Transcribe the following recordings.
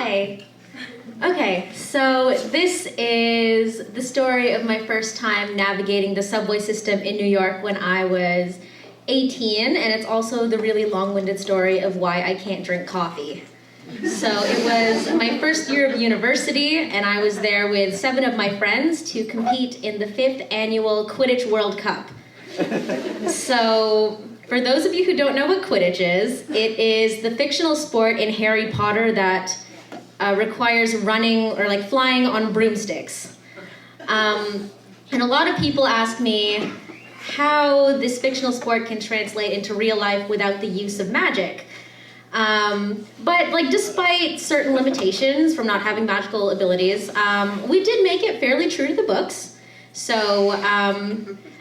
Hi. Okay, so this is the story of my first time navigating the subway system in New York when I was 18, and it's also the really long-winded story of why I can't drink coffee. So it was my first year of university, and I was there with 7 of my friends to compete in the 5th annual Quidditch World Cup. So, for those of you who don't know what Quidditch is, it is the fictional sport in Harry Potter that requires running or like flying on broomsticks. And a lot of people ask me how this fictional sport can translate into real life without the use of magic. But like, despite certain limitations from not having magical abilities, we did make it fairly true to the books. So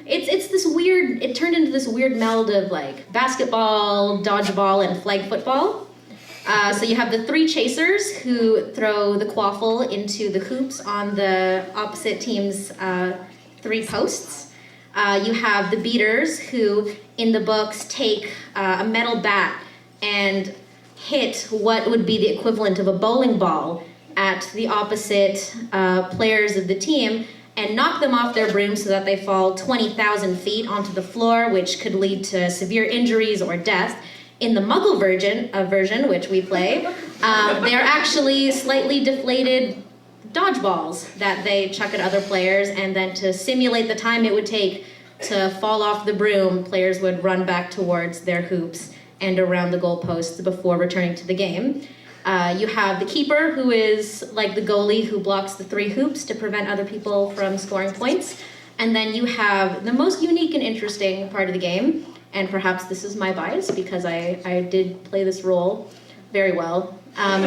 it's this weird, it turned into this weird meld of like basketball, dodgeball, and flag football. So you have the 3 chasers who throw the quaffle into the hoops on the opposite team's 3 posts. You have the beaters who, in the books, take a metal bat and hit what would be the equivalent of a bowling ball at the opposite players of the team and knock them off their brooms so that they fall 20,000 feet onto the floor, which could lead to severe injuries or death. In the Muggle version, which we play, they're actually slightly deflated dodgeballs that they chuck at other players, and then to simulate the time it would take to fall off the broom, players would run back towards their hoops and around the goalposts before returning to the game. You have the keeper, who is like the goalie who blocks the 3 hoops to prevent other people from scoring points. And then you have the most unique and interesting part of the game, and perhaps this is my bias because I did play this role very well. I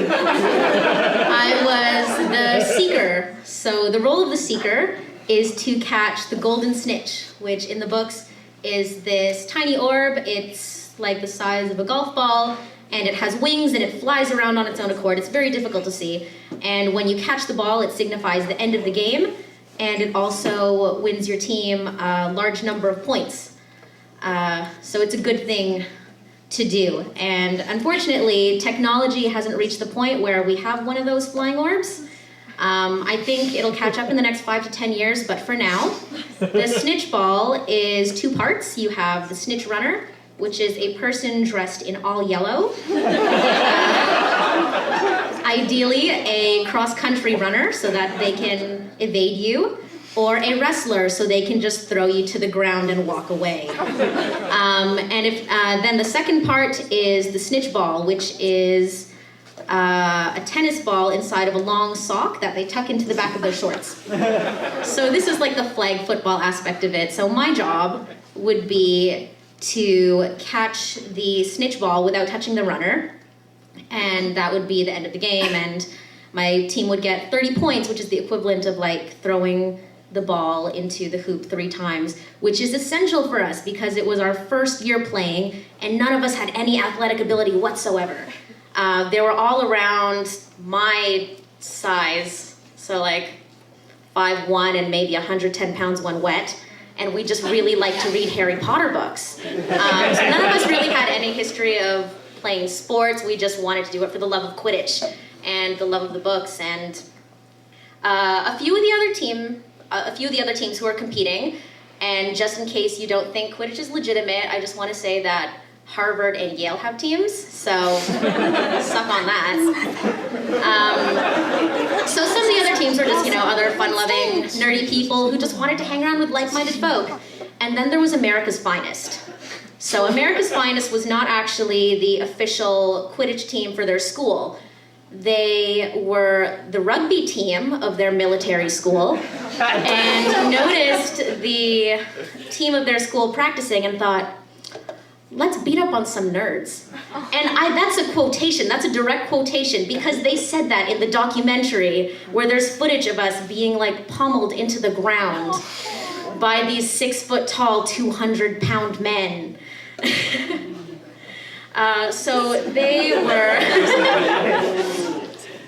was the Seeker. So the role of the Seeker is to catch the golden snitch, which in the books is this tiny orb. It's like the size of a golf ball, and it has wings and it flies around on its own accord. It's very difficult to see. And when you catch the ball, it signifies the end of the game, and it also wins your team a large number of points. So it's a good thing to do. And unfortunately, technology hasn't reached the point where we have one of those flying orbs. I think it'll catch up in the next 5 to 10 years, but for now, the snitch ball is 2 parts. You have the snitch runner, which is a person dressed in all yellow. Ideally, a cross-country runner so that they can evade you, or a wrestler so they can just throw you to the ground and walk away. Then the second part is the snitch ball, which is a tennis ball inside of a long sock that they tuck into the back of their shorts. So this is like the flag football aspect of it. So my job would be to catch the snitch ball without touching the runner, and that would be the end of the game, and my team would get 30 points, which is the equivalent of like throwing the ball into the hoop 3 times, which is essential for us because it was our first year playing and none of us had any athletic ability whatsoever. They were all around my size, so like 5'1" and maybe 110 pounds when wet, and we just really liked to read Harry Potter books. So none of us really had any history of playing sports. We just wanted to do it for the love of Quidditch and the love of the books. And a few of the other teams who are competing, and just in case you don't think Quidditch is legitimate, I just want to say that Harvard and Yale have teams, so suck on that. So some of the other teams were just, other fun-loving, nerdy people who just wanted to hang around with like-minded folk. And then there was America's Finest. So America's Finest was not actually the official Quidditch team for their school. They were the rugby team of their military school and noticed the team of their school practicing and thought, let's beat up on some nerds. And that's a quotation, that's a direct quotation, because they said that in the documentary where there's footage of us being like pummeled into the ground by these 6-foot-tall, 200-pound men. So they were...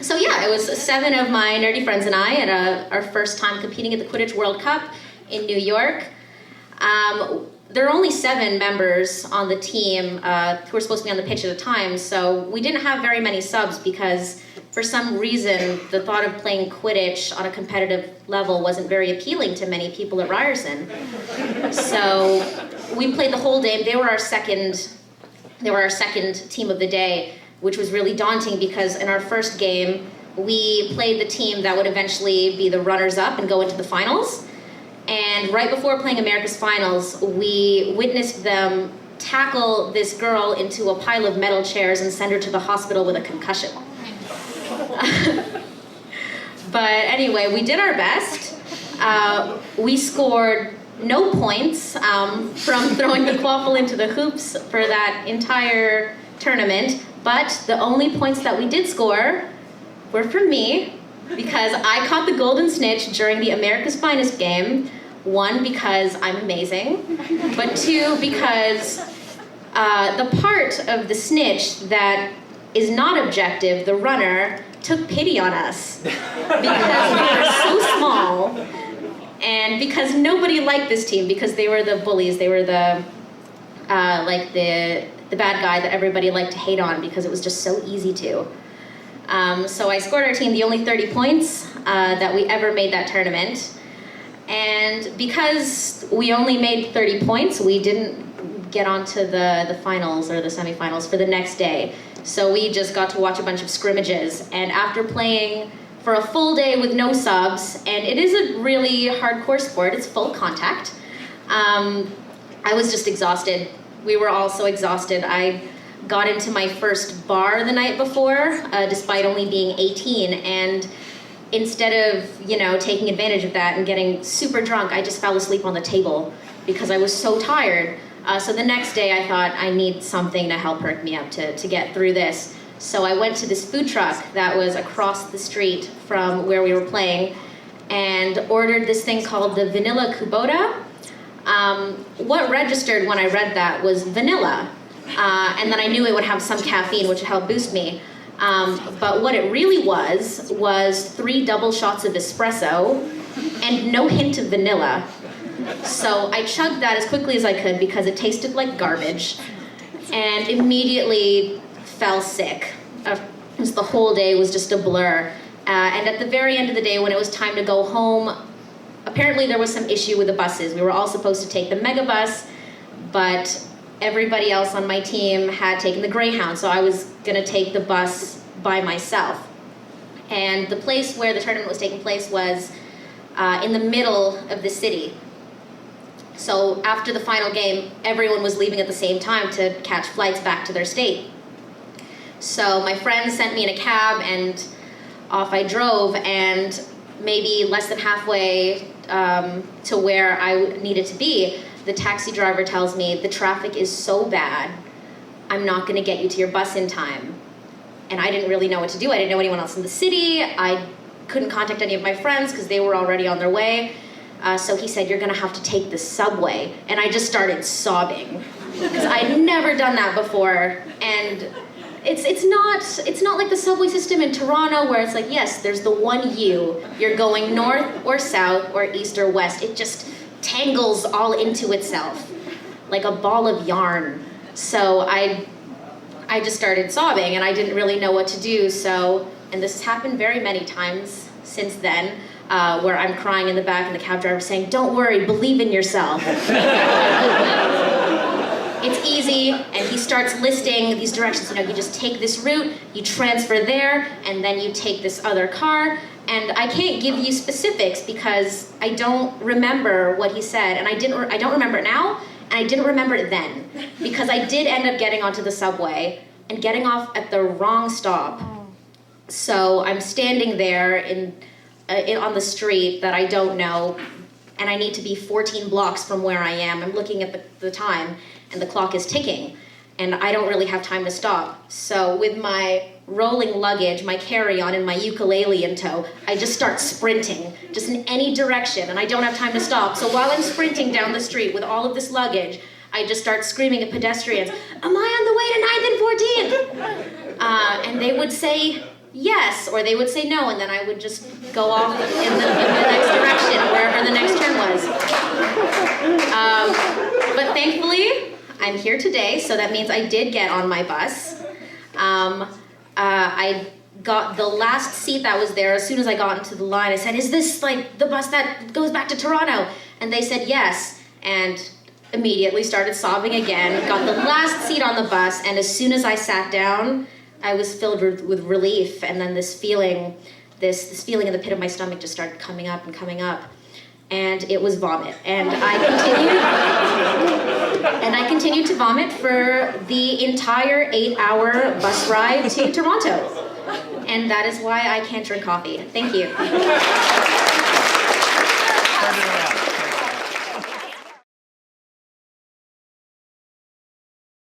So yeah, it was 7 of my nerdy friends and I at our first time competing at the Quidditch World Cup in New York. There are only 7 members on the team who were supposed to be on the pitch at a time, so we didn't have very many subs because for some reason the thought of playing Quidditch on a competitive level wasn't very appealing to many people at Ryerson. So we played the whole day. They were our second team of the day, which was really daunting because in our first game we played the team that would eventually be the runners-up and go into the finals. And right before playing America's Finals, we witnessed them tackle this girl into a pile of metal chairs and send her to the hospital with a concussion. But anyway, we did our best. We scored no points from throwing the quaffle into the hoops for that entire tournament, but the only points that we did score were from me, because I caught the golden snitch during the America's Finest game. 1, because I'm amazing, but 2, because the part of the snitch that is not objective, the runner, took pity on us because we were so small and because nobody liked this team because they were the bullies. They were the the bad guy that everybody liked to hate on because it was just so easy to. So I scored our team the only 30 points that we ever made that tournament. And because we only made 30 points, we didn't get onto the finals or the semifinals for the next day. So we just got to watch a bunch of scrimmages. And after playing for a full day with no subs, and it is a really hardcore sport, it's full contact, I was just exhausted. We were all so exhausted. I got into my first bar the night before, despite only being 18, and instead of, taking advantage of that and getting super drunk, I just fell asleep on the table because I was so tired. So the next day I thought I need something to help perk me up to get through this. So I went to this food truck that was across the street from where we were playing and ordered this thing called the Vanilla Kubota. What registered when I read that was vanilla. And then I knew it would have some caffeine, which would help boost me. But what it really was 3 double shots of espresso and no hint of vanilla. So I chugged that as quickly as I could because it tasted like garbage and immediately fell sick. The whole day was just a blur. And at the very end of the day, when it was time to go home, apparently there was some issue with the buses. We were all supposed to take the megabus, but everybody else on my team had taken the Greyhound, so I was gonna take the bus by myself. And the place where the tournament was taking place was in the middle of the city. So after the final game, everyone was leaving at the same time to catch flights back to their state. So my friends sent me in a cab and off I drove, and maybe less than halfway to where I needed to be, the taxi driver tells me, the traffic is so bad, I'm not gonna get you to your bus in time. And I didn't really know what to do. I didn't know anyone else in the city. I couldn't contact any of my friends because they were already on their way. So he said, you're gonna have to take the subway. And I just started sobbing because I'd never done that before. And it's not like the subway system in Toronto where it's like, yes, there's the one U. You're going north or south or east or west. It just tangles all into itself like a ball of yarn. So I just started sobbing and I didn't really know what to do. So, and this has happened very many times since then, where I'm crying in the back and the cab driver saying, don't worry, believe in yourself. It's easy, and he starts listing these directions. You just take this route, you transfer there, and then you take this other car. And I can't give you specifics because I don't remember what he said, and I don't remember it now, and I didn't remember it then, because I did end up getting onto the subway and getting off at the wrong stop. So I'm standing there on the street that I don't know, and I need to be 14 blocks from where I am. I'm looking at the time, and the clock is ticking, and I don't really have time to stop. So with my rolling luggage, my carry-on, and my ukulele in tow, I just start sprinting, just in any direction, and I don't have time to stop. So while I'm sprinting down the street with all of this luggage, I just start screaming at pedestrians, am I on the way to 9th and 14th? And they would say yes, or they would say no, and then I would just go off in the next direction, wherever the next turn was. I'm here today, so that means I did get on my bus. I got the last seat that was there. As soon as I got into the line, I said, "Is this like the bus that goes back to Toronto?" And they said yes, and immediately started sobbing again. Got the last seat on the bus, and as soon as I sat down, I was filled with relief, and then this feeling in the pit of my stomach just started coming up, and it was vomit. And I continued to vomit for the entire 8-hour bus ride to Toronto. And that is why I can't drink coffee. Thank you.